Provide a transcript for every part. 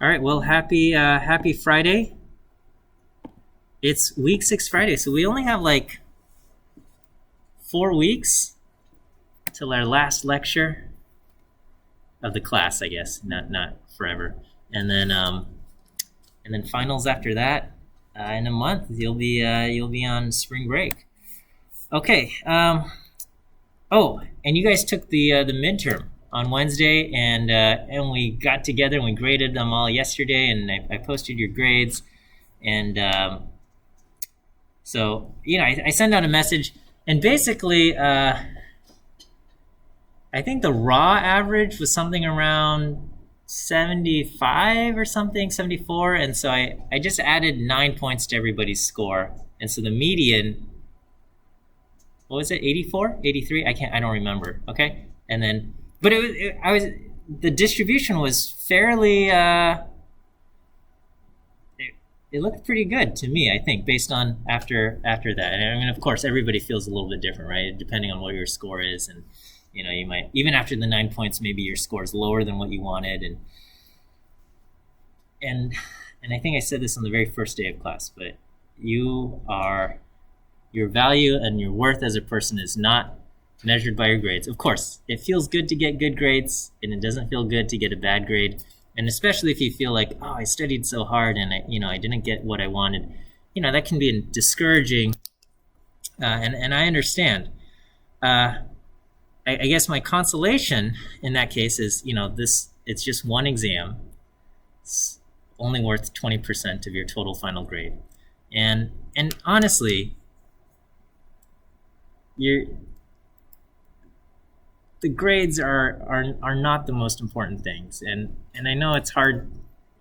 All right, well, happy Friday. It's week 6 Friday, so we only have like 4 weeks till our last lecture of the class, I guess. Not forever. And then finals after that. In a month, you'll be on spring break. Okay. Oh, and you guys took the midterm on Wednesday, and we got together and we graded them all yesterday, and I posted your grades, and so I sent out a message, and basically I think the raw average was something around 75 or something, 74, and so I just added 9 points to everybody's score, and so the median, what was it, 84, 83? I don't remember. Okay, and then. But the distribution was fairly, it looked pretty good to me, I think, based on after that. And I mean, of course, everybody feels a little bit different, right? Depending on what your score is. And, you might, even after the 9 points, maybe your score is lower than what you wanted. And I think I said this on the very first day of class, but your value and your worth as a person is not measured by your grades. Of course, it feels good to get good grades, and it doesn't feel good to get a bad grade. And especially if you feel like, oh, I studied so hard and I didn't get what I wanted, that can be discouraging. And I understand. I guess my consolation in that case is, it's just one exam. It's only worth 20% of your total final grade. And honestly, the grades are not the most important things, and I know it's hard.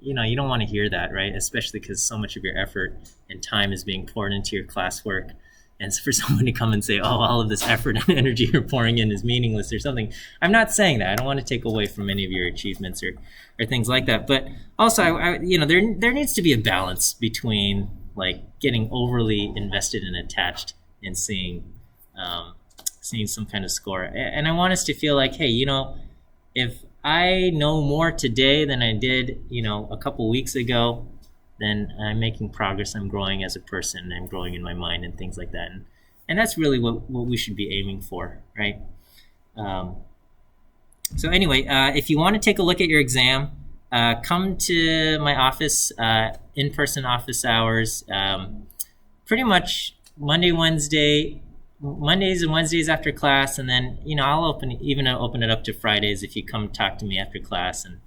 You don't want to hear that, right? Especially because so much of your effort and time is being poured into your classwork, and for someone to come and say, "Oh, all of this effort and energy you're pouring in is meaningless" or something. I'm not saying that. I don't want to take away from any of your achievements or things like that. But also, there needs to be a balance between like getting overly invested and attached and seeing some kind of score. And I want us to feel like, hey, if I know more today than I did, a couple weeks ago, then I'm making progress. I'm growing as a person. I'm growing in my mind and things like that. And that's really what we should be aiming for, right? So anyway, if you want to take a look at your exam, come to my office, in-person office hours, pretty much Mondays and Wednesdays after class, and then I'll open it up to Fridays if you come talk to me after class, and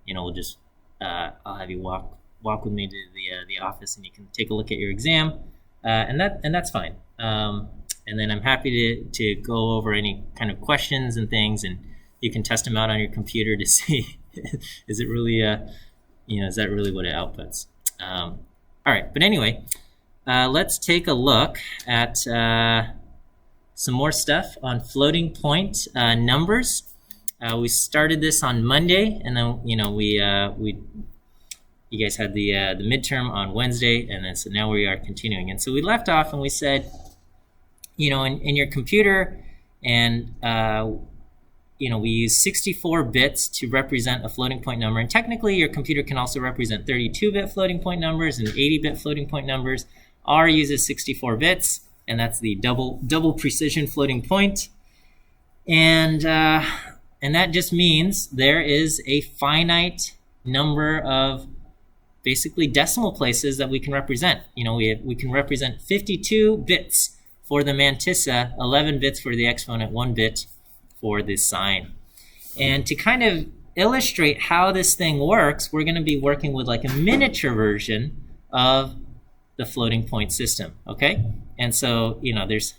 we'll just I'll have you walk with me to the office, and you can take a look at your exam, and that's fine. And then I'm happy to go over any kind of questions and things, and you can test them out on your computer to see is it really is that really what it outputs. All right, but anyway, let's take a look at some more stuff on floating point numbers. We started this on Monday, and then you guys had the midterm on Wednesday, and then so now we are continuing. And so we left off, and we said, in your computer, and we use 64 bits to represent a floating point number. And technically, your computer can also represent 32-bit floating point numbers and 80-bit floating point numbers. R uses 64 bits. And that's the double precision floating point, and that just means there is a finite number of basically decimal places that we can represent. We can represent 52 bits for the mantissa, 11 bits for the exponent, 1 bit for the sign. And to kind of illustrate how this thing works, we're going to be working with like a miniature version of the floating point system. Okay. And so, there's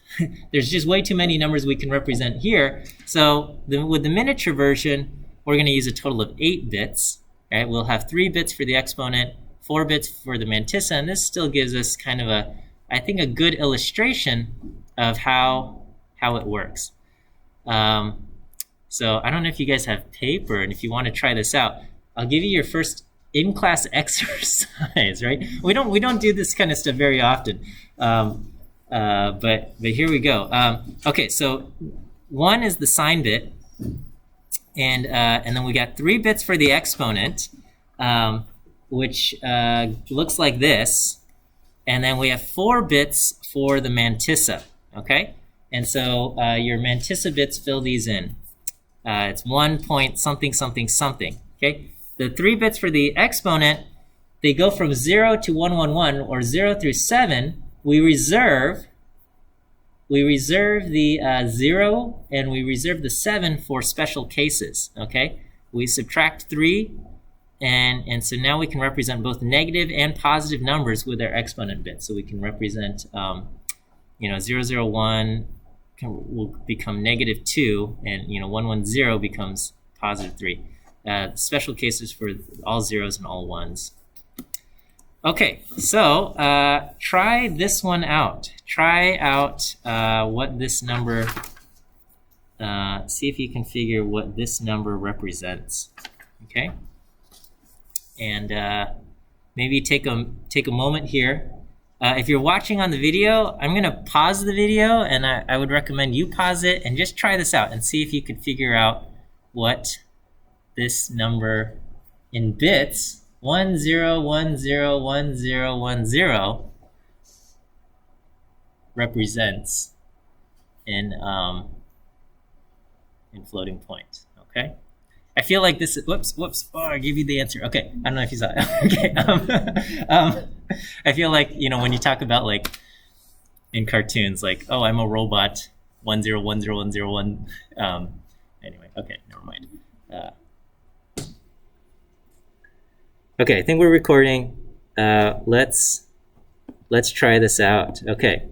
just way too many numbers we can represent here. So with the miniature version, we're going to use a total of 8 bits. Right? We'll have 3 bits for the exponent, 4 bits for the mantissa, and this still gives us kind of a good illustration of how it works. So I don't know if you guys have paper, and if you want to try this out, I'll give you your first in-class exercise. Right? We don't do this kind of stuff very often. But here we go. Okay, so 1 is the sign bit, and then we got 3 bits for the exponent, which looks like this. And then we have 4 bits for the mantissa, okay? And so your mantissa bits, fill these in. It's 1 point something, something, something, okay? The 3 bits for the exponent, they go from 0 to 111, or 0 through 7. We reserve the 0 and we reserve the 7 for special cases, okay? We subtract 3, and so now we can represent both negative and positive numbers with our exponent bits. So we can represent, 001 will become -2, and 110 becomes +3. Special cases for all zeros and all ones. Okay, so try this one out. Try out what this number, see if you can figure what this number represents, okay? And maybe take a moment here. If you're watching on the video, I'm gonna pause the video, and I would recommend you pause it and just try this out and see if you could figure out what this number in bits 10101010 represents in floating point. Okay, I feel like this is whoops. Oh, I gave you the answer. Okay, I don't know if you saw it. Okay, I feel like when you talk about like in cartoons, like, oh, I'm a robot 10101001. Anyway, okay, never mind. Okay, I think we're recording. Let's try this out. Okay.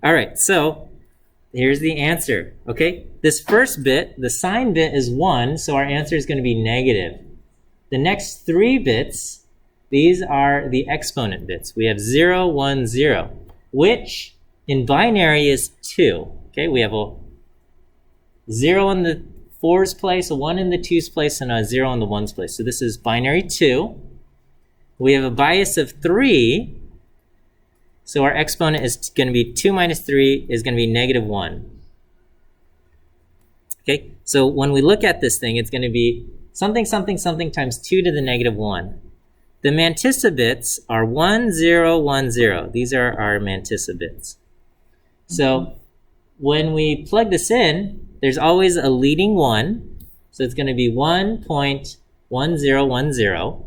All right, so here's the answer. Okay, this first bit, the sign bit, is 1, so our answer is going to be negative. The next 3 bits, these are the exponent bits. We have 0, 1, 0, which in binary is 2. Okay, we have a 0 in the 4's place, a 1 in the 2's place, and a 0 in the 1's place. So this is binary 2. We have a bias of 3, so our exponent is going to be 2 minus 3 is going to be -1. Okay, so when we look at this thing, it's going to be something, something, something times 2 to the -1. The mantissa bits are 1, 0, 1, 0. These are our mantissa bits. So when we plug this in, there's always a leading 1. So it's going to be 1.1010.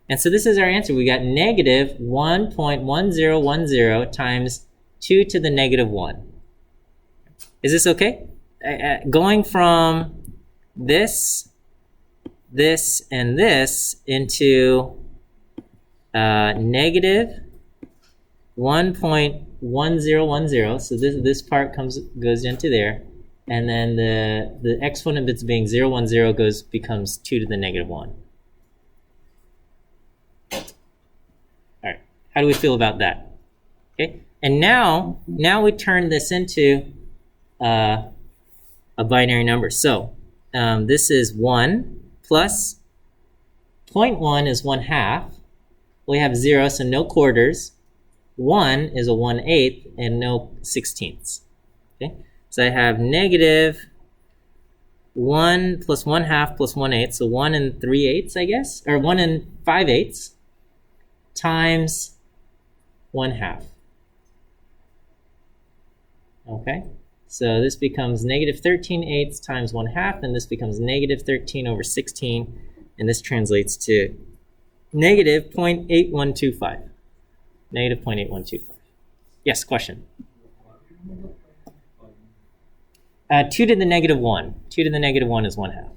And so this is our answer. We got -1.1010 times 2 to the -1. Is this okay? Going from this, and this into -1.1010. So this part goes into there, and then the exponent bits being 0, 1, 0 becomes 2 to the -1. All right. How do we feel about that? Okay. And now we turn this into a binary number. So this is 1 plus 0.1 is 1/2. We have 0, so no quarters. 1 is a 1/8 and no 16ths. Okay. So I have -1 plus 1/2 plus 1/8, so 1 and 3/8, I guess, or 1 and 5/8 times 1/2. Okay, so this becomes -13/8 times 1/2, and this becomes -13/16, and this translates to -0.8125. -0.8125. Yes, question. 2 to the -1. 2 to the -1 is 1/2.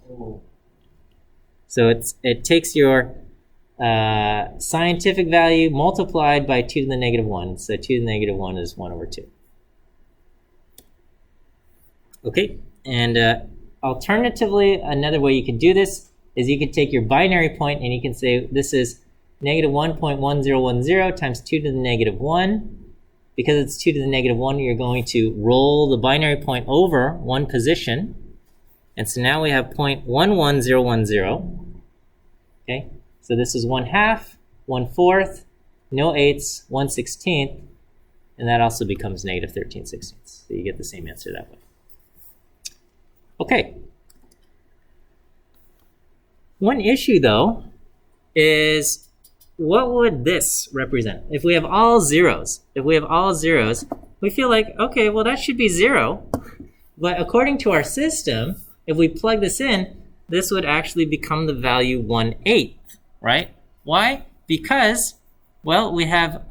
So it takes your scientific value multiplied by 2 to the -1. So 2 to the -1 is 1/2. Okay, and alternatively, another way you could do this is you could take your binary point and you can say this is -1.1010 times 2 to the -1. Because it's 2 to the -1, you're going to roll the binary point over one position. And so now we have 0.11010. Okay, so this is 1/2, 1/4, no 8ths, 1/16, and that also becomes -13/16. So you get the same answer that way. Okay. One issue though is what would this represent? If we have all zeros, we feel like, okay, well, that should be 0. But according to our system, if we plug this in, this would actually become the value 1/8, right? Why? Because, well, we have,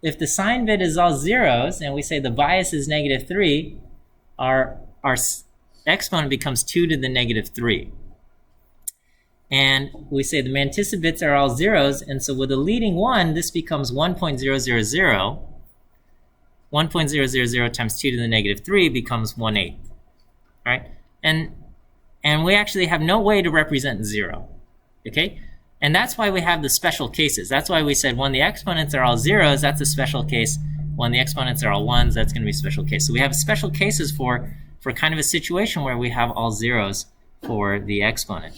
if the sign bit is all zeros and we say the bias is -3, our exponent becomes 2 to the -3. And we say the mantissa bits are all zeros, and so with a leading 1, this becomes 1.000. 1.000 times 2 to the -3 becomes 1/8, right? And we actually have no way to represent 0, okay? And that's why we have the special cases. That's why we said when the exponents are all zeros, that's a special case. When the exponents are all ones, that's going to be a special case. So we have special cases for kind of a situation where we have all zeros for the exponent.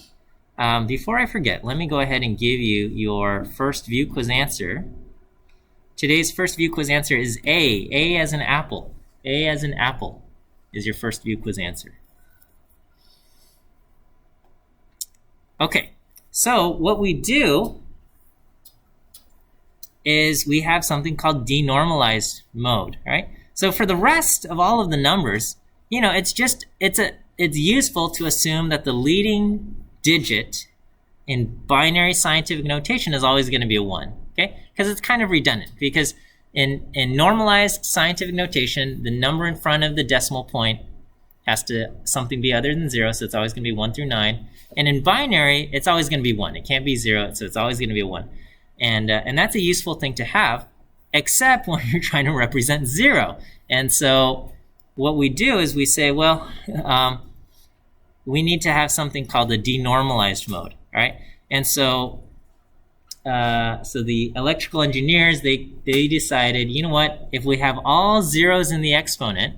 Before I forget, let me go ahead and give you your first view quiz answer. Today's first view quiz answer is A. A as an apple. A as an apple is your first view quiz answer. Okay, so what we do is we have something called denormalized mode, right? So for the rest of all of the numbers, you know, it's useful to assume that the leading digit in binary scientific notation is always going to be a 1, okay? Because it's kind of redundant, because in normalized scientific notation, the number in front of the decimal point has to something be other than 0, so it's always going to be 1 through 9. And in binary, it's always going to be 1. It can't be 0, so it's always going to be a 1. And that's a useful thing to have, except when you're trying to represent 0. And so what we do is we say, well, we need to have something called the denormalized mode, right? And so so the electrical engineers, they decided, you know what, if we have all zeros in the exponent,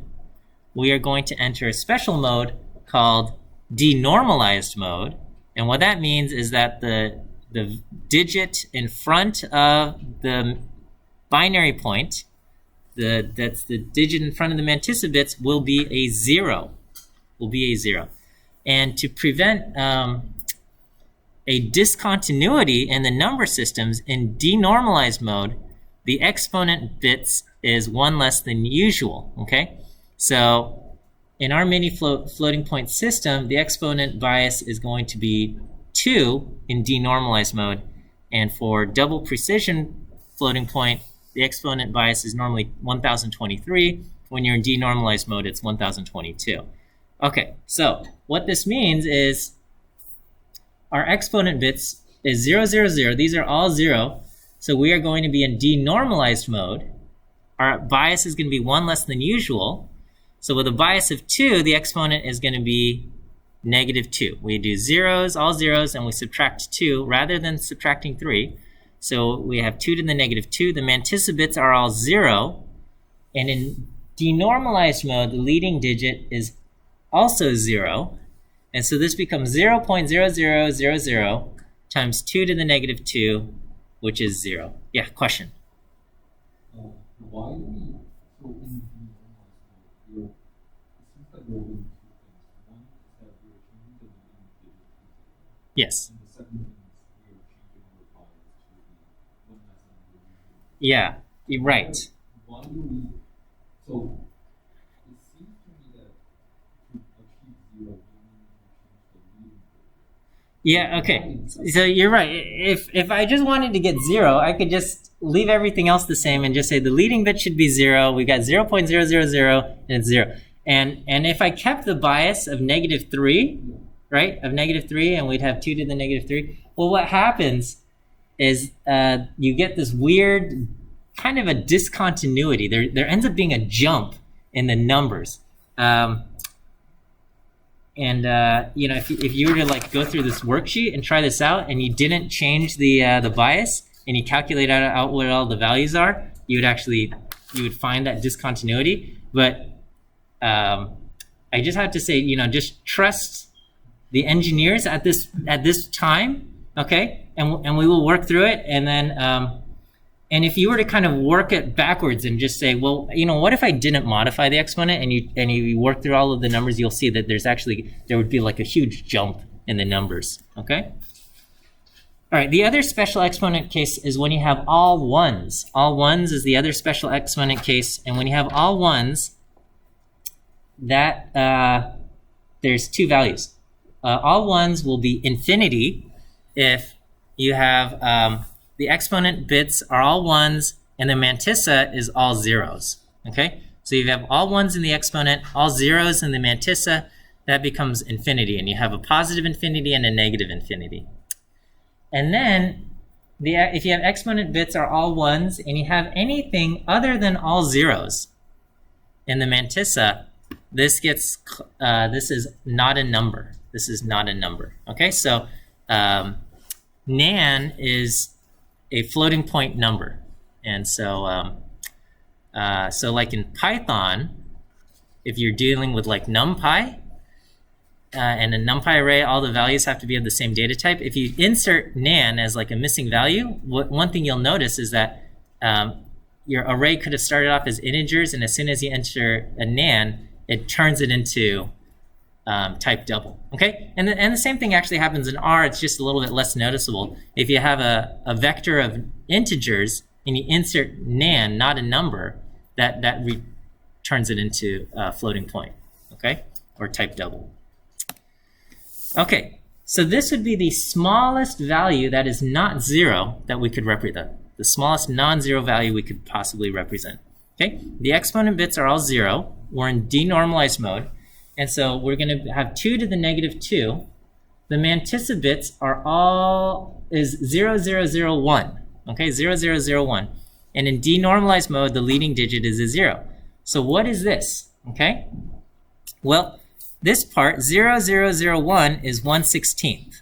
we are going to enter a special mode called denormalized mode. And what that means is that the digit in front of the binary point, that's the digit in front of the mantissa bits, will be a 0. And to prevent a discontinuity in the number systems, in denormalized mode, the exponent bits is 1 less than usual, okay? So in our mini floating point system, the exponent bias is going to be 2 in denormalized mode. And for double precision floating point, the exponent bias is normally 1023. When you're in denormalized mode, it's 1022. Okay, so what this means is our exponent bits is 0, 0, 0. These are all 0. So we are going to be in denormalized mode. Our bias is going to be 1 less than usual. So with a bias of 2, the exponent is going to be -2. We do zeros, all zeros, and we subtract 2 rather than subtracting 3. So we have 2 to the -2. The mantissa bits are all 0. And in denormalized mode, the leading digit is also 0. And so this becomes 0.0000 times 2 to the -2, which is 0. Yeah, question? Why do we, so in the, it seems like we're doing 2 things. One is that we're changing the leading digit to 0. Yes. And the second thing is we are changing the bias to be 1 less than the usual. Yeah, you're right. Why do we, so it seems to me that to achieve 0, we need to change the leading digit. Yeah, okay. So you're right. If I just wanted to get 0, I could just leave everything else the same and just say the leading bit should be 0. We got 0.000 and it's 0. And if I kept the bias of -3, right, of -3, and we'd have 2 to the -3, well, what happens is you get this weird kind of a discontinuity. There ends up being a jump in the numbers. You know, if you were to like go through this worksheet and try this out, and you didn't change the bias, and you calculate out what all the values are, you would find that discontinuity. But I just have to say, you know, just trust the engineers at this time, okay? And we will work through it, and then and if you were to kind of work it backwards and just say, well, you know, what if I didn't modify the exponent, and you work through all of the numbers, you'll see that there would be like a huge jump in the numbers, okay? All right, the other special exponent case is when you have all ones. All ones is the other special exponent case, and when you have all ones, that there's two values. All ones will be infinity if you have the exponent bits are all ones and the mantissa is all zeros, okay? So you have all ones in the exponent, all zeros in the mantissa, that becomes infinity, and you have a positive infinity and a negative infinity. And then if you have exponent bits are all ones and you have anything other than all zeros in the mantissa, this is not a number. This is not a number. Okay, so nan is a floating point number, and so so like in Python, if you're dealing with like NumPy and a NumPy array, all the values have to be of the same data type. If you insert nan as like a missing value, one thing you'll notice is that your array could have started off as integers, and as soon as you enter a nan, it turns it into type double, okay? And the same thing actually happens in R. It's just a little bit less noticeable. If you have a vector of integers and you insert nan, not a number, that turns it into a floating point, okay? Or type double. Okay, so this would be the smallest value that is not zero that we could represent. The smallest non-zero value we could possibly represent. Okay, the exponent bits are all zero. We're in denormalized mode, and so we're going to have 2 to the negative 2. The mantissa bits are all is 0, 0, 0, 1. Okay, 0, 0, 0, 1. And in denormalized mode, the leading digit is a 0. So what is this? Okay, well, this part 0, 0, 0, 1 is 1/16.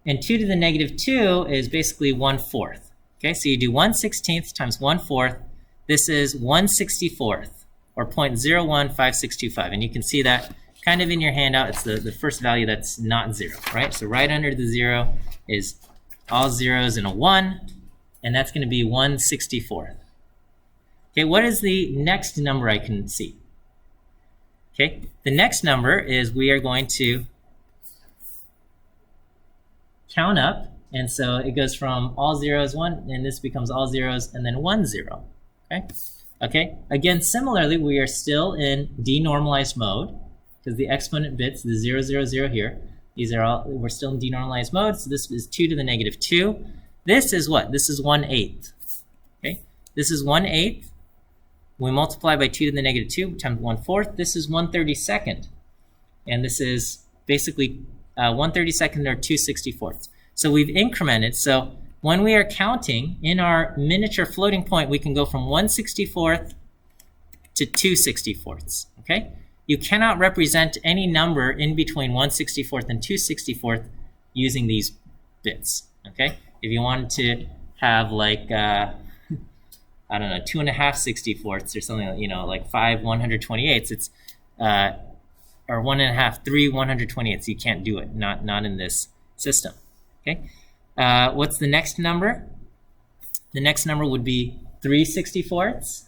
And 2 to the negative 2 is basically 1/4. Okay, so you do 1/16 times 1/4. This is 1/64, or 0.015625. And you can see that kind of in your handout. It's the first value that's not 0, right? So right under the 0 is all zeros and a 1, and that's going to be 1/64. Okay, what is the next number I can see? Okay, the next number is we are going to count up. And so it goes from all zeros, 1, and this becomes all zeros, and then 1, 0. Okay? Okay? Again, similarly, we are still in denormalized mode because the exponent bits, the 0, 0, 0 here, these are all, we're still in denormalized mode. So this is 2 to the negative 2. This is what? This is 1/8. Okay? This is 1/8. We multiply by 2 to the negative 2 times 1/4. This is 1/32. And this is basically 1/32 or 2/64. So we've incremented. So when we are counting in our miniature floating point, we can go from 1/64 to 2/64. Okay? You cannot represent any number in between 1/64 and 2/64 using these bits. Okay? If you wanted to have like I don't know, 2.5/64 or something, you know, like 5 128ths, it's or 1.5, 3 128ths. You can't do it. Not in this system. Okay, what's the next number? The next number would be 3/64.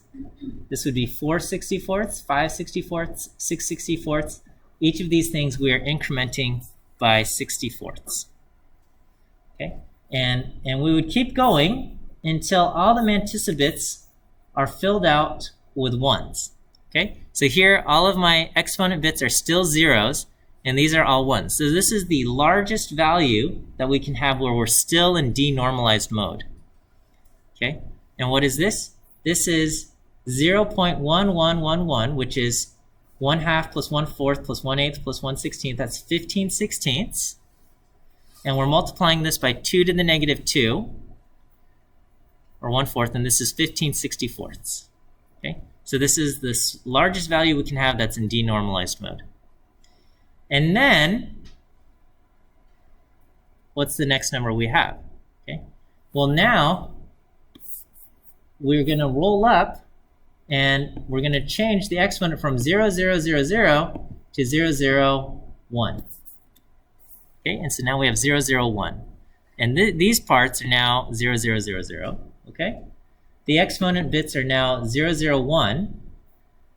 This would be 4/64, 5/64, 6/64. Each of these things we are incrementing by 64ths. Okay, and we would keep going until all the mantissa bits are filled out with 1s. Okay, so here all of my exponent bits are still zeros, and these are all 1s. So this is the largest value that we can have where we're still in denormalized mode. Okay, and what is this? This is 0.1111, which is 1/2 plus 1/4 plus 1/8 plus 1/16. That's 15/16. And we're multiplying this by 2 to the negative 2, or 1/4, and this is 15/64. Okay, so this is the largest value we can have that's in denormalized mode. And then, what's the next number we have? Okay, well now we're going to roll up, and we're going to change the exponent from 0, 0, 0, 0 to 0, 0, 1. Okay, and so now we have 0, 0, 1. And these parts are now 0, 0, 0, 0. Okay, the exponent bits are now 0, 0, 1.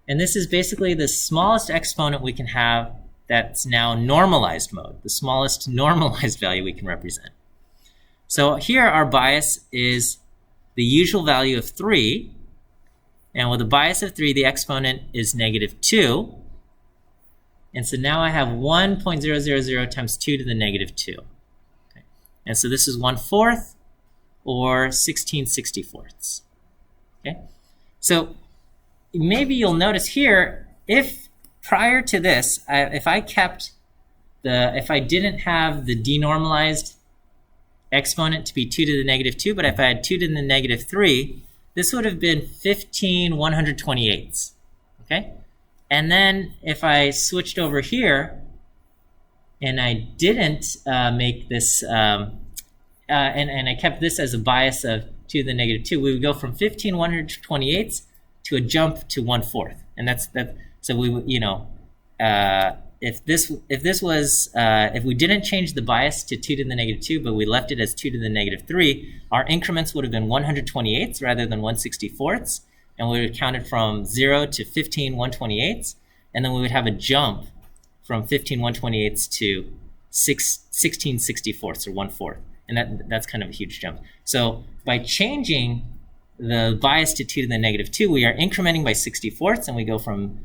And this is basically the smallest exponent we can have that's now normalized mode, the smallest normalized value we can represent. So here our bias is the usual value of 3. And with a bias of 3, the exponent is negative 2. And so now I have 1.000 times 2 to the negative 2. Okay. And so this is 1/4 or 16/64. Okay. So maybe you'll notice here, if prior to this, if I didn't have the denormalized exponent to be 2 to the negative 2, but if I had 2 to the negative 3, this would have been 15/128. Okay? And then if I switched over here and I didn't make this, and I kept this as a bias of 2 to the negative 2, we would go from 15/128 to a jump to 1/4. And that's that. So we would, if we didn't change the bias to 2 to the negative 2, but we left it as 2 to the negative 3, our increments would have been 128 rather than 1/64, and we would have counted from 0 to 15/128, and then we would have a jump from 15/128 to 16/64 or 1/4, and that's kind of a huge jump. So by changing the bias to 2 to the negative 2, we are incrementing by 64ths, and we go from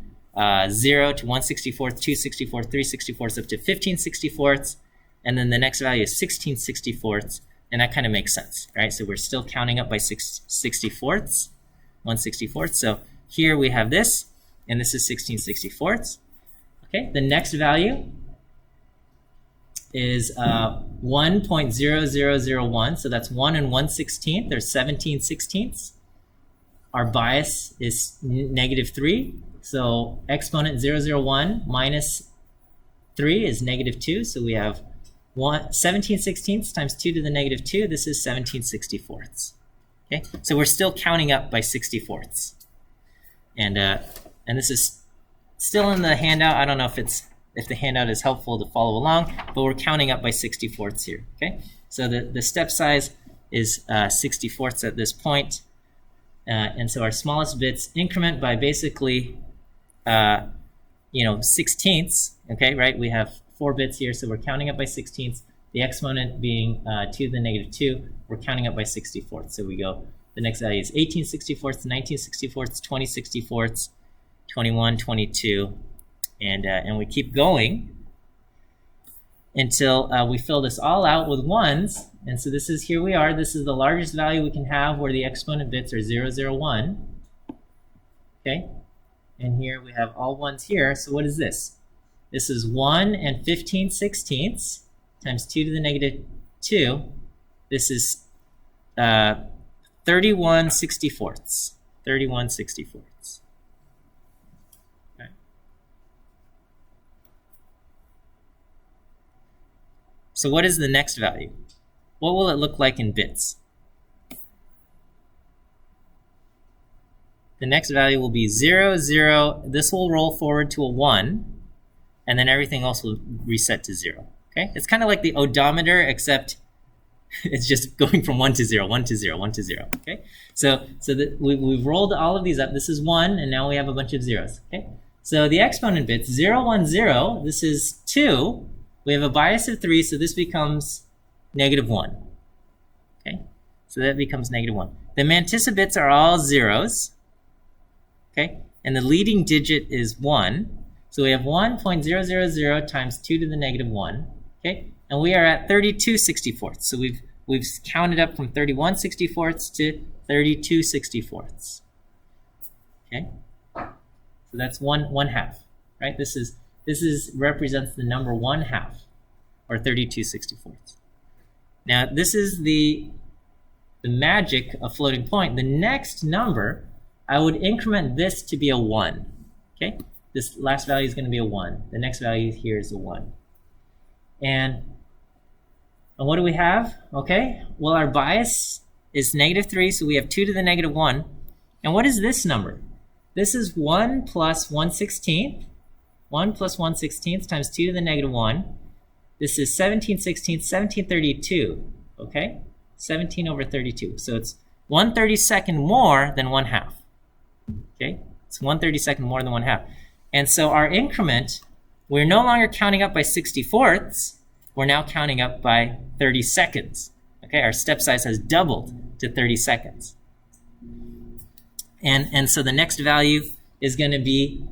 0 to 1/64, 2/64, 3/64, up to 15/64, and then the next value is 16/64, and that kind of makes sense, right? So we're still counting up by 64ths, 1/64. So here we have this, and this is 16/64. Okay, the next value is 1.0001, so that's 1 and 1/16. There's 17/16. Our bias is negative 3. So exponent 001 minus 3 is negative 2. So we have 17/16 times 2 to the negative 2. This is 17/64. Okay, so we're still counting up by 64ths. And this is still in the handout. I don't know if the handout is helpful to follow along, but we're counting up by 64ths here. Okay, so the step size is 64ths at this point. And so our smallest bits increment by basically 16ths, okay, right? We have 4 bits here, so we're counting up by 16ths. The exponent being 2 to the negative 2, we're counting up by 64ths. So we go, the next value is 18/64, 19/64, 20/64, 21, 22, and we keep going until we fill this all out with 1s. And so this is, here we are, this is the largest value we can have where the exponent bits are 001. Okay, and here we have all 1s here. So what is this? This is 1 and 15/16 times 2 to the negative 2. This is 31/64. 31/64. Okay. So what is the next value? What will it look like in bits? The next value will be 0, 0. This will roll forward to a 1, and then everything else will reset to 0. Okay? It's kind of like the odometer, except it's just going from 1 to 0, 1 to 0, 1 to 0. Okay? So we've rolled all of these up. This is 1, and now we have a bunch of zeros. Okay? So the exponent bits, 0, 1, 0, this is 2. We have a bias of 3, so this becomes negative 1. Okay? So that becomes negative 1. The mantissa bits are all zeros. Okay? And the leading digit is 1. So we have 1.000 times 2 to the negative 1. Okay? And we are at 32/64. So we've counted up from 31/64 to 32/64. Okay? So that's 1/2. Right? This represents the number 1/2, or 32/64. Now this is the magic of floating point. The next number, I would increment this to be a 1. Okay? This last value is going to be a 1. The next value here is a 1. And what do we have? Okay, well, our bias is negative 3, so we have 2 to the negative 1. And what is this number? This is 1 plus 1/16. 1 plus 1/16 times 2 to the negative 1. This is 17/16, 17/32. Okay, 17 over 32. So it's 1/32 more than 1/2. Okay, it's 1/32 more than 1/2. And so our increment, we're no longer counting up by 64ths. We're now counting up by 30 seconds. Okay, our step size has doubled to 30 seconds. And so the next value is going to be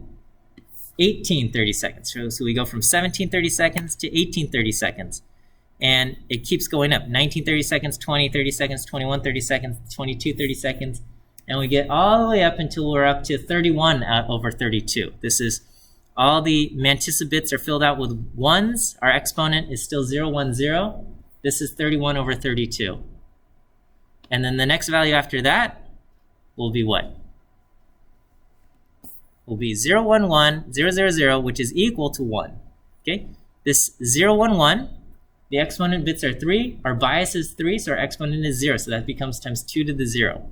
18 30 seconds. So we go from 17 30 seconds to 18 30 seconds. And it keeps going up. 19 30 seconds, 20 30 seconds, 21 30 seconds, 22 30 seconds. And we get all the way up until we're up to 31 over 32. This is all the mantissa bits are filled out with ones. Our exponent is still 0, 1, 0. This is 31 over 32. And then the next value after that will be what? Will be 0, 1, 1, 0, 0, 0, which is equal to 1. Okay? This 0, 1, 1, the exponent bits are 3. Our bias is 3, so our exponent is 0. So that becomes times 2 to the 0.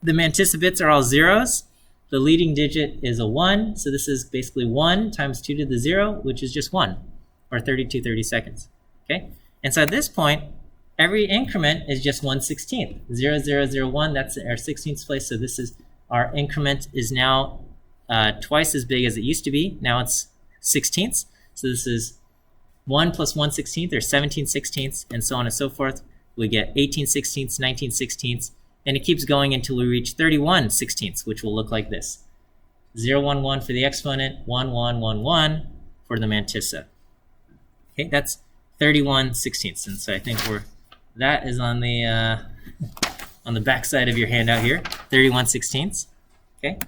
The mantissa bits are all zeros. The leading digit is a 1. So this is basically 1 times 2 to the 0, which is just 1, or 32 30 seconds. Okay? And so at this point, every increment is just 1/16. 0, 0, 0, 1, that's our 16th place. So this is our increment is now twice as big as it used to be. Now it's 16ths. So this is 1 plus 1/16, or 17/16, and so on and so forth. We get 18/16, 19/16, and it keeps going until we reach 31/16, which will look like this. 0, 1, 1 for the exponent, 1, 1, 1, 1 for the mantissa. Okay, that's 31/16, and so I think that is on the back side of your handout here, 31/16. Okay,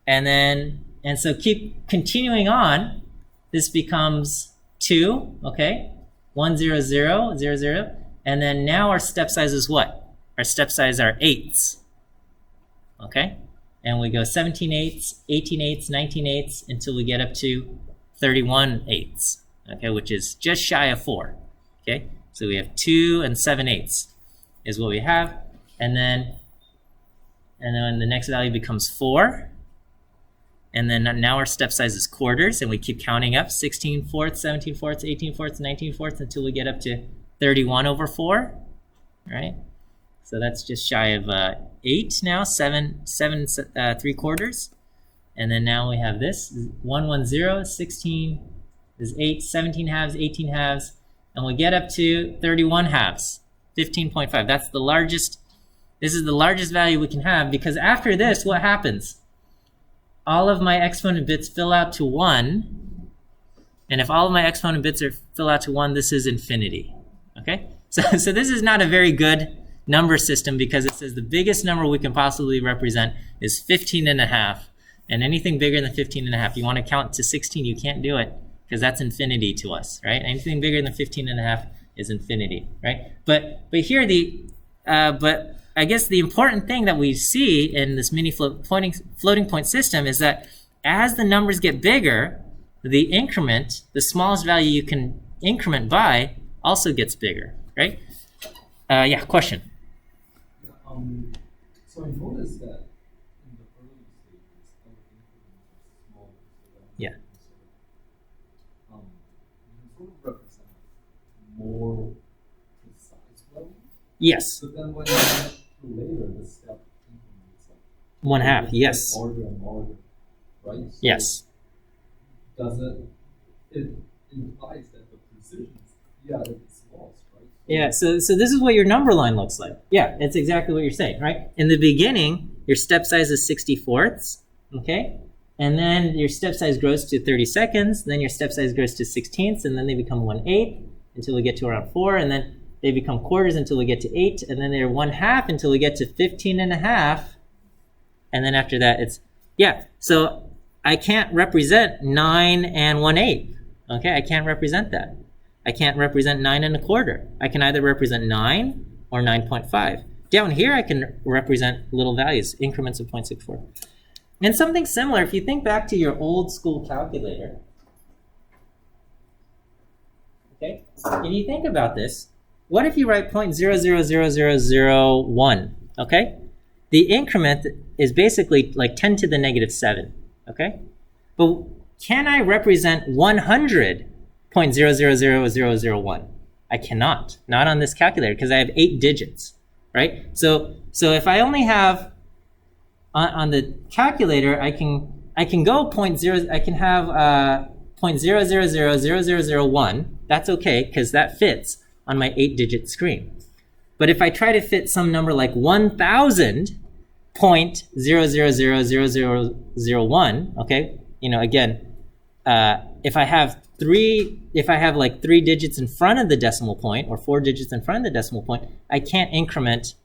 and so keep continuing on. This becomes 2. Okay, 1, 0, 0, 0, 0, and then now our step size is what? Our step size are 8ths. Okay, and we go 17/8, 18/8, 19/8 until we get up to 31/8. Okay, which is just shy of 4. Okay, so we have 2 and 7/8 is what we have, and then the next value becomes 4, and then now our step size is quarters, and we keep counting up: 16/4, 17/4, 18/4, 19/4 until we get up to 31 over 4. All right, so that's just shy of 8 now, 7 3/4, and then now we have this 1, 1, 0, 16 is 8, 17 halves, 18 halves, and we get up to 31 halves, 15.5. That's the largest. This is the largest value we can have, because after this, what happens? All of my exponent bits fill out to 1, and if all of my exponent bits fill out to 1, this is infinity. Okay, so this is not a very good number system, because it says the biggest number we can possibly represent is 15.5, and anything bigger than 15.5, you want to count to 16, you can't do it, because that's infinity to us, right? Anything bigger than 15.5 is infinity, right? But here but I guess the important thing that we see in this mini floating point system is that as the numbers get bigger, the increment, the smallest value you can increment by, also gets bigger, right? Yeah, question. Yeah, so I noticed that in the early stages, our increments are small. So that Yeah. you can sort of represent more precise value. Yes, But then when you get to later, the step increment is like 1/2. Yes. larger and larger, right? So Yes. does it implies that the precision, it's lost, right? Yeah, so this is what your number line looks like. Yeah, it's exactly what you're saying, right? In the beginning, your step size is 64ths, okay? And then your step size grows to 30 seconds, then your step size grows to 16ths, and then they become 1/8 until we get to around 4, and then they become quarters until we get to 8, and then they're 1/2 until we get to 15.5, and then after that it's, yeah, so I can't represent 9 and 1/8, okay? I can't represent that. I can't represent 9 1/4. I can either represent 9 or 9.5. Down here, I can represent little values, increments of 0.64. And something similar, if you think back to your old school calculator, okay? If you think about this, what if you write 0.000001, okay? The increment is basically like 10 to the negative 7, okay? But can I represent 100.000001? I cannot, not on this calculator, because I have 8 digits, right? So if I only have on the calculator, I can go I can have 0.00000001. That's okay, because that fits on my 8-digit screen. But if I try to fit some number like 1,000.0000001, okay, again, if I have like 3 digits in front of the decimal point or 4 digits in front of the decimal point, I can't increment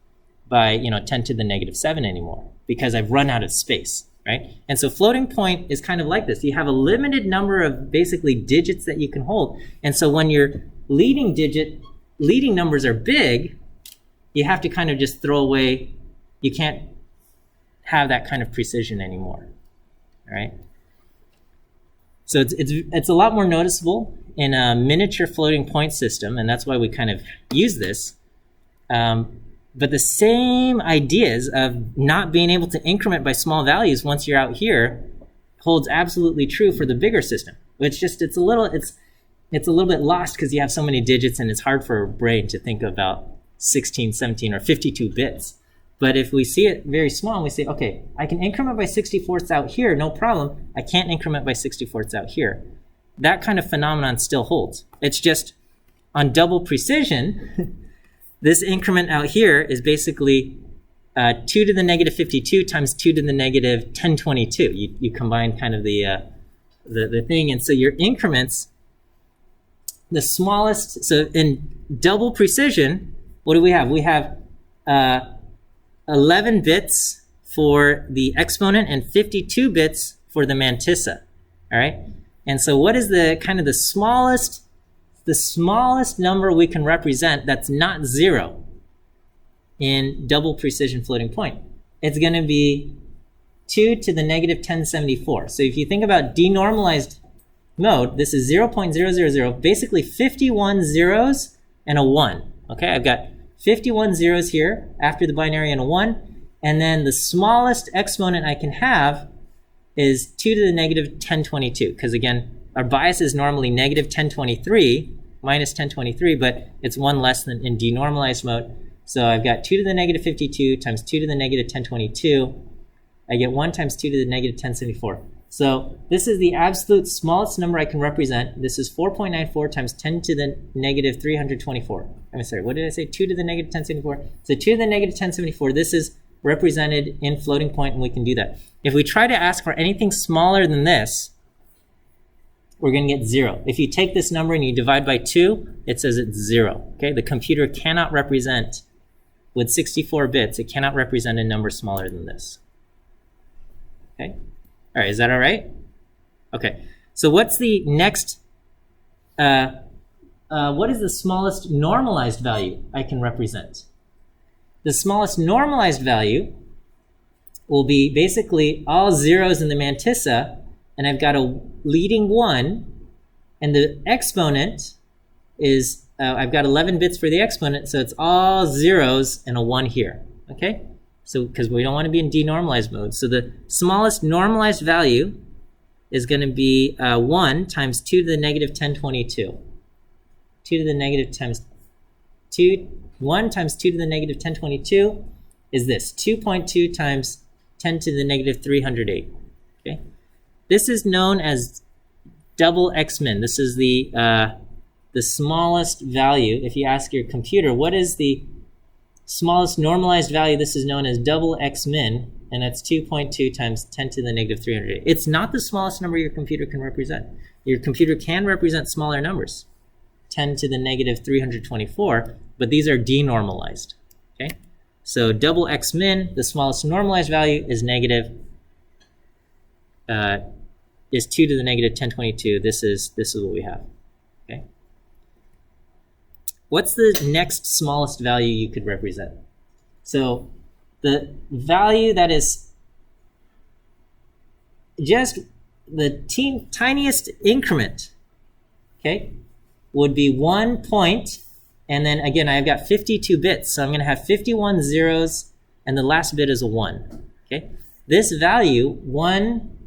by 10 to the negative 7 anymore because I've run out of space, right? And so floating point is kind of like this. You have a limited number of basically digits that you can hold. And so when your leading numbers are big, you have to kind of just throw away. You can't have that kind of precision anymore, all right? So it's a lot more noticeable in a miniature floating point system, and that's why we kind of use this. But the same ideas of not being able to increment by small values once you're out here holds absolutely true for the bigger system. It's a little bit lost because you have so many digits and it's hard for a brain to think about 16, 17, or 52 bits. But if we see it very small and we say, okay, I can increment by 64ths out here, no problem. I can't increment by 64ths out here. That kind of phenomenon still holds. It's just on double precision, this increment out here is basically 2 to the negative 52 times 2 to the negative 1022. You combine kind of the thing, and so your increments, the smallest, so in double precision, what do we have? We have 11 bits for the exponent and 52 bits for the mantissa, all right? And so what is the smallest number we can represent that's not 0 in double precision floating point? It's going to be 2 to the negative 1074. So if you think about denormalized mode, this is 0.000, basically 51 zeros and a 1. Okay, I've got 51 zeros here after the binary and a 1, and then the smallest exponent I can have is 2 to the negative 1022, because again, our bias is normally negative 1023, minus 1023, but it's 1 less than in denormalized mode. So I've got 2 to the negative 52 times 2 to the negative 1022. I get 1 times 2 to the negative 1074. So this is the absolute smallest number I can represent. This is 4.94 times 10 to the negative 324. I'm sorry, what did I say? 2 to the negative 1074. So 2 to the negative 1074, this is represented in floating point, and we can do that. If we try to ask for anything smaller than this, we're going to get 0. If you take this number and you divide by 2, it says it's 0. Okay, the computer cannot represent, with 64 bits, it cannot represent a number smaller than this. Okay, all right, is that all right? Okay, so what's the next, what is the smallest normalized value I can represent? The smallest normalized value will be basically all zeros in the mantissa, and I've got a leading 1, and the exponent is, I've got 11 bits for the exponent, so it's all zeros and a 1 here, okay? So, because we don't want to be in denormalized mode. So the smallest normalized value is going to be 1 times 2 to the negative 1022. 2 to the negative times 2, 1 times 2 to the negative 1022 is this, 2.2 times 10 to the negative 308, okay? This is known as double X-min. This is the smallest value. If you ask your computer, what is the smallest normalized value? This is known as double X-min, and that's 2.2 times 10 to the negative 308. It's not the smallest number your computer can represent. Your computer can represent smaller numbers, 10 to the negative 324, but these are denormalized, okay? So double X-min, the smallest normalized value is negative, is 2 to the negative 1022. This is what we have, okay? What's the next smallest value you could represent? So the value that is just the tiniest increment, okay, would be 1 point, and then again, I've got 52 bits, so I'm going to have 51 zeros, and the last bit is a 1, okay? This value, 1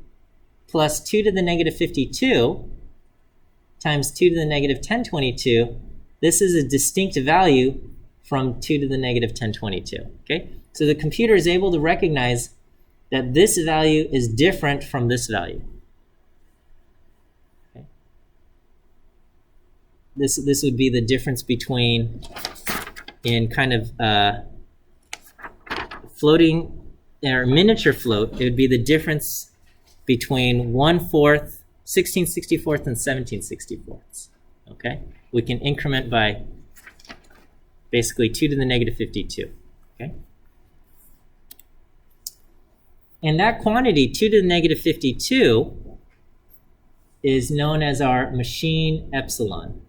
plus 2 to the negative 52 times 2 to the negative 1022, this is a distinct value from 2 to the negative 1022, okay? So the computer is able to recognize that this value is different from this value. Okay? This would be the difference between in kind of floating or miniature float, it would be the difference between 1/4, 16/64, and 17/64. Okay, we can increment by basically 2 to the negative 52. Okay, and that quantity 2 to the negative 52 is known as our machine epsilon.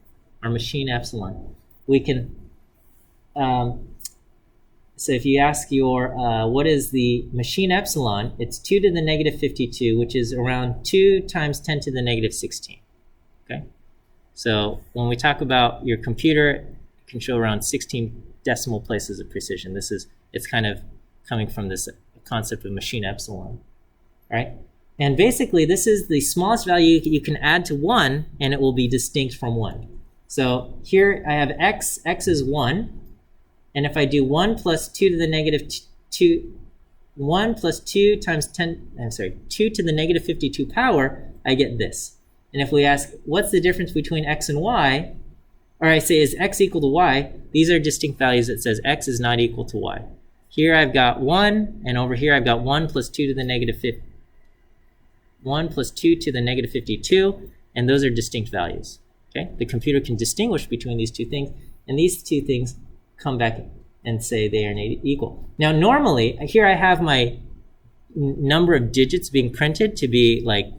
Our machine epsilon. We can. So if you ask your, what is the machine epsilon, it's 2 to the negative 52, which is around 2 times 10 to the negative 16. Okay? So when we talk about your computer, it can show around 16 decimal places of precision. It's kind of coming from this concept of machine epsilon. Right? And basically, this is the smallest value you can add to 1, and it will be distinct from 1. So here I have x is 1. And if I do 1 plus 2 to the negative 2, 1 plus 2 times 2 to the negative 52 power, I get this. And if we ask, what's the difference between x and y? Or I say, is x equal to y? These are distinct values that says x is not equal to y. Here I've got 1, and over here I've got 1 plus 2 to the negative 1 plus 2 to the negative 52, and those are distinct values. Okay? The computer can distinguish between these two things, and these two things come back and say they are equal. Now, normally, here I have my number of digits being printed to be like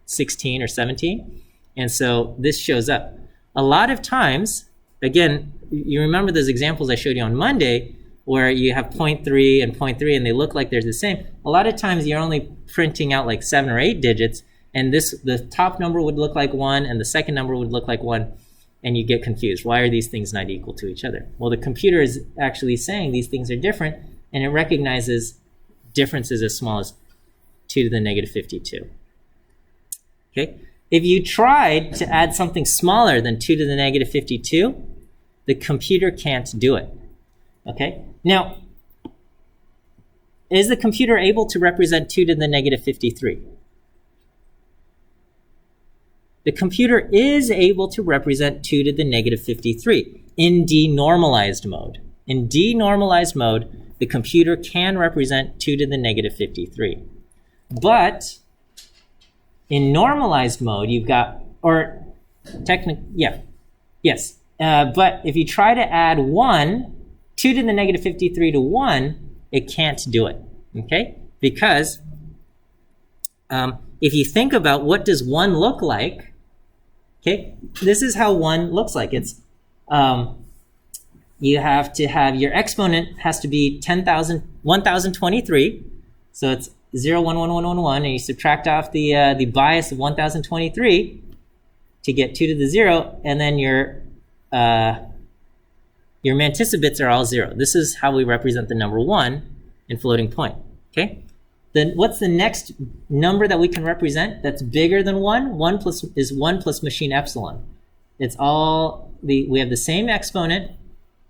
16 or 17, and so this shows up. A lot of times, again, you remember those examples I showed you on Monday where you have 0.3 and 0.3 and they look like they're the same. A lot of times you're only printing out like 7 or 8 digits, and the top number would look like 1 and the second number would look like 1. And you get confused. Why are these things not equal to each other? Well, the computer is actually saying these things are different, and it recognizes differences as small as 2 to the negative 52. Okay? If you tried to add something smaller than 2 to the negative 52, the computer can't do it. Okay? Now, is the computer able to represent 2 to the negative 53? The computer is able to represent 2 to the negative 53 in denormalized mode. In denormalized mode, the computer can represent 2 to the negative 53. But in normalized mode, you've got, but if you try to add 2 to the negative 53 to 1, it can't do it, okay? Because if you think about what does 1 look like, okay, this is how 1 looks like. It's you have to have your exponent has to be 1023. So it's 0, 1, 1, 1, 1, 1, and you subtract off the bias of 1023 to get 2 to the 0, and then your mantissa bits are all 0. This is how we represent the number 1 in floating point. Okay. Then what's the next number that we can represent that's bigger than 1? 1 plus machine epsilon. It's all we have the same exponent,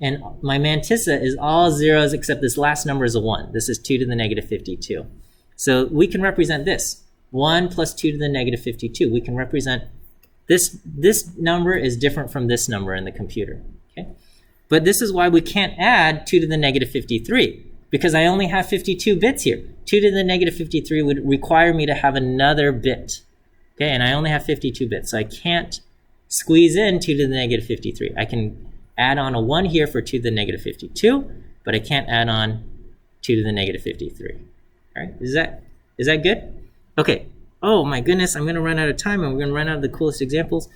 and my mantissa is all zeros except this last number is a 1. This is 2 to the negative 52. So we can represent this. 1 plus 2 to the negative 52. We can represent this number is different from this number in the computer. Okay? But this is why we can't add 2 to the negative 53. Because I only have 52 bits here. 2 to the negative 53 would require me to have another bit. Okay, and I only have 52 bits, so I can't squeeze in 2 to the negative 53. I can add on a 1 here for 2 to the negative 52, but I can't add on 2 to the negative 53. All right, is that good? Okay, oh my goodness, I'm going to run out of time, and we're going to run out of the coolest examples.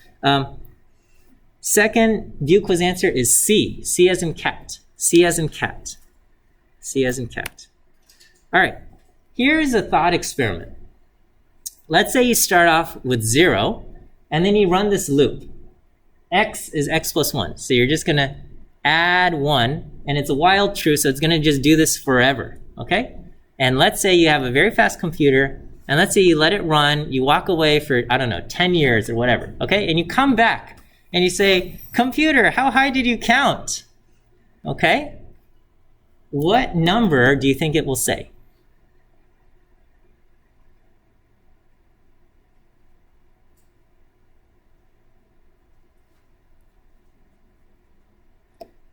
Second view quiz answer is C. C as in cat. C as in cat. C as in cat. All right, here's a thought experiment. Let's say you start off with 0, and then you run this loop. X is x plus 1. So you're just going to add 1, and it's a while true, so it's going to just do this forever, okay? And let's say you have a very fast computer, and let's say you let it run, you walk away for, 10 years or whatever, okay? And you come back, and you say, computer, how high did you count? Okay? What number do you think it will say?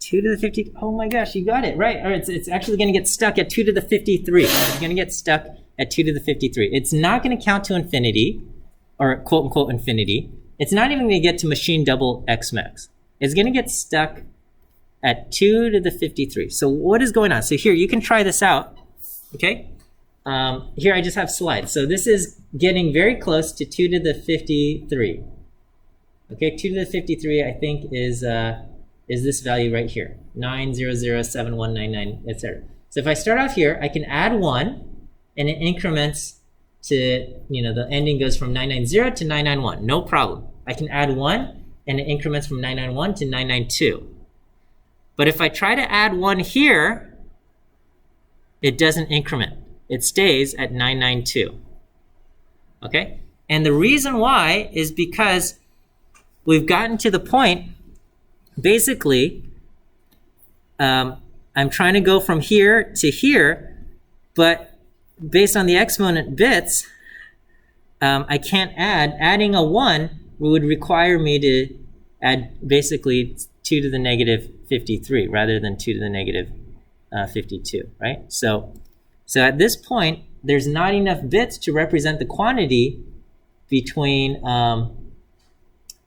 2 to the 50, oh my gosh, you got it, right. All right, it's actually going to get stuck at 2 to the 53. It's going to get stuck at 2 to the 53. It's not going to count to infinity, or quote unquote infinity. It's not even going to get to machine double X max. It's going to get stuck at 2 to the 53. So what is going on? So here, you can try this out, okay? Here I just have slides. So this is getting very close to 2 to the 53. Okay, 2 to the 53, I think, is this value right here, 9007199, etc. So if I start off here, I can add 1, and it increments to, the ending goes from 990 to 991, no problem. I can add 1, and it increments from 991 to 992. But if I try to add 1 here, it doesn't increment. It stays at 992. Okay? And the reason why is because we've gotten to the point, basically, I'm trying to go from here to here, but based on the exponent bits, I can't adding a 1 would require me to add basically 2 to the negative 53 rather than 2 to the negative 52, right? So at this point, there's not enough bits to represent the quantity between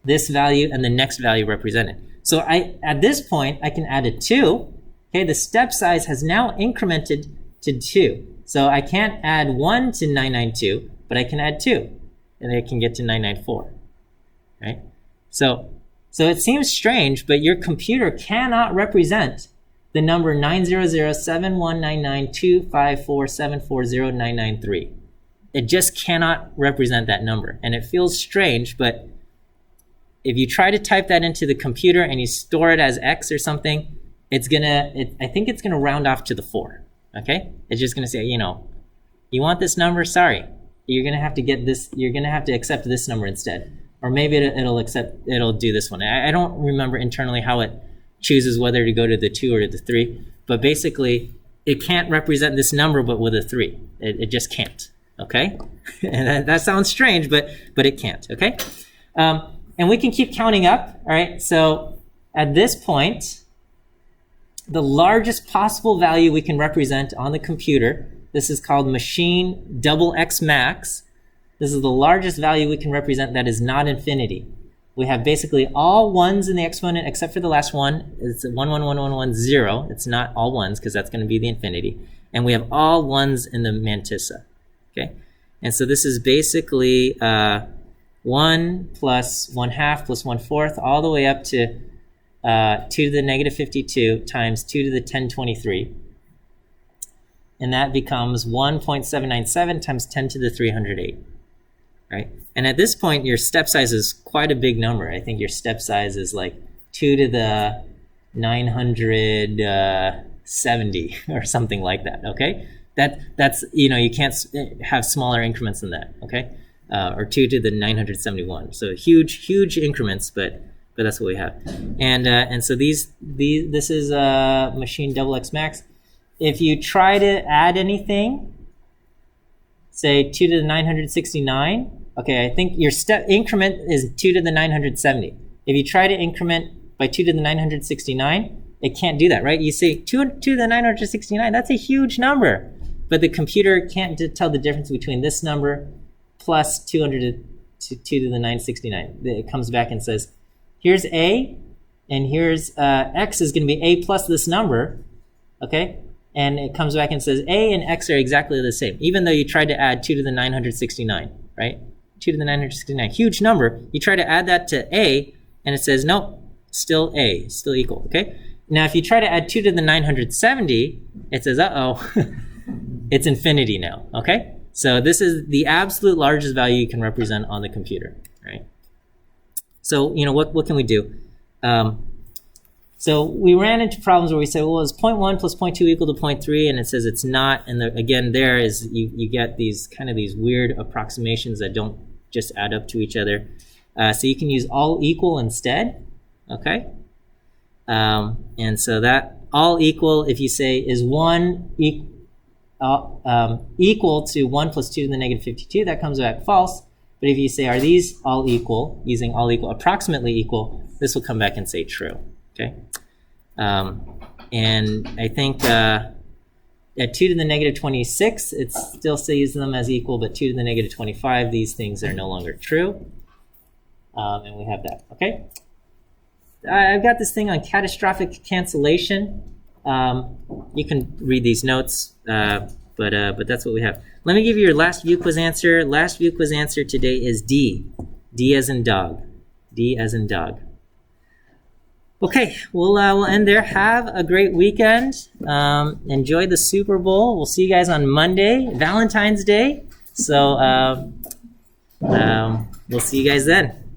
this value and the next value represented. So at this point, I can add a 2. Okay, the step size has now incremented to 2. So I can't add 1 to 992, but I can add 2, and I can get to 994, right? So it seems strange, but your computer cannot represent the number 90071992547409993. It just cannot represent that number, and it feels strange, but if you try to type that into the computer and you store it as X or something, I think it's gonna round off to the 4. Okay? It's just gonna say, you want this number? Sorry, you're gonna have to get this. You're gonna have to accept this number instead, or maybe it'll do this one. I don't remember internally how it chooses whether to go to the 2 or the 3, but basically it can't represent this number but with a 3. It just can't. Okay? And that sounds strange, but it can't. Okay? And we can keep counting up, all right? So at this point, the largest possible value we can represent on the computer, this is called machine double X max. This is the largest value we can represent that is not infinity. We have basically all 1s in the exponent except for the last one. It's 1111110. It's not all 1s because that's going to be the infinity. And we have all 1s in the mantissa, okay? And so this is basically 1 plus 1/2 plus 1/4 all the way up to 2 to the negative 52 times 2 to the 1023. And that becomes 1.797 times 10 to the 308, right? And at this point, your step size is quite a big number. I think your step size is like 2 to the 970 or something like that, okay? That's, you can't have smaller increments than that, okay? Or 2 to the 971. So huge increments, but that's what we have. And so this is machine double X max. If you try to add anything, say 2 to the 969, okay, I think your step increment is 2 to the 970. If you try to increment by 2 to the 969, it can't do that, right? You say 2 to the 969, that's a huge number. But the computer can't tell the difference between this number plus 200 to 2 to the 969. It comes back and says, here's A, and here's X is going to be A plus this number, okay? And it comes back and says A and X are exactly the same, even though you tried to add 2 to the 969, right? 2 to the 969, huge number. You try to add that to A, and it says, nope, still A, still equal, okay? Now, if you try to add 2 to the 970, it says, uh-oh, it's infinity now, okay? So this is the absolute largest value you can represent on the computer, right? So, what can we do? So we ran into problems where we said, well, is 0.1 plus 0.2 equal to 0.3? And it says it's not. And again, there is you get these weird approximations that don't just add up to each other. So you can use all equal instead, okay? And so that all equal, if you say is 1 equal to 1 plus 2 to the negative 52, that comes back false. But if you say, are these all equal, using all equal, approximately equal, this will come back and say true, okay? And I think at 2 to the negative 26, it still sees them as equal, but 2 to the negative 25, these things are no longer true. And we have that, okay? I've got this thing on catastrophic cancellation. You can read these notes, but that's what we have. Let me give you your last view quiz answer. Last view quiz answer today is D. D as in dog. D as in dog. Okay, we'll end there. Have a great weekend. Enjoy the Super Bowl. We'll see you guys on Monday, Valentine's Day. So we'll see you guys then.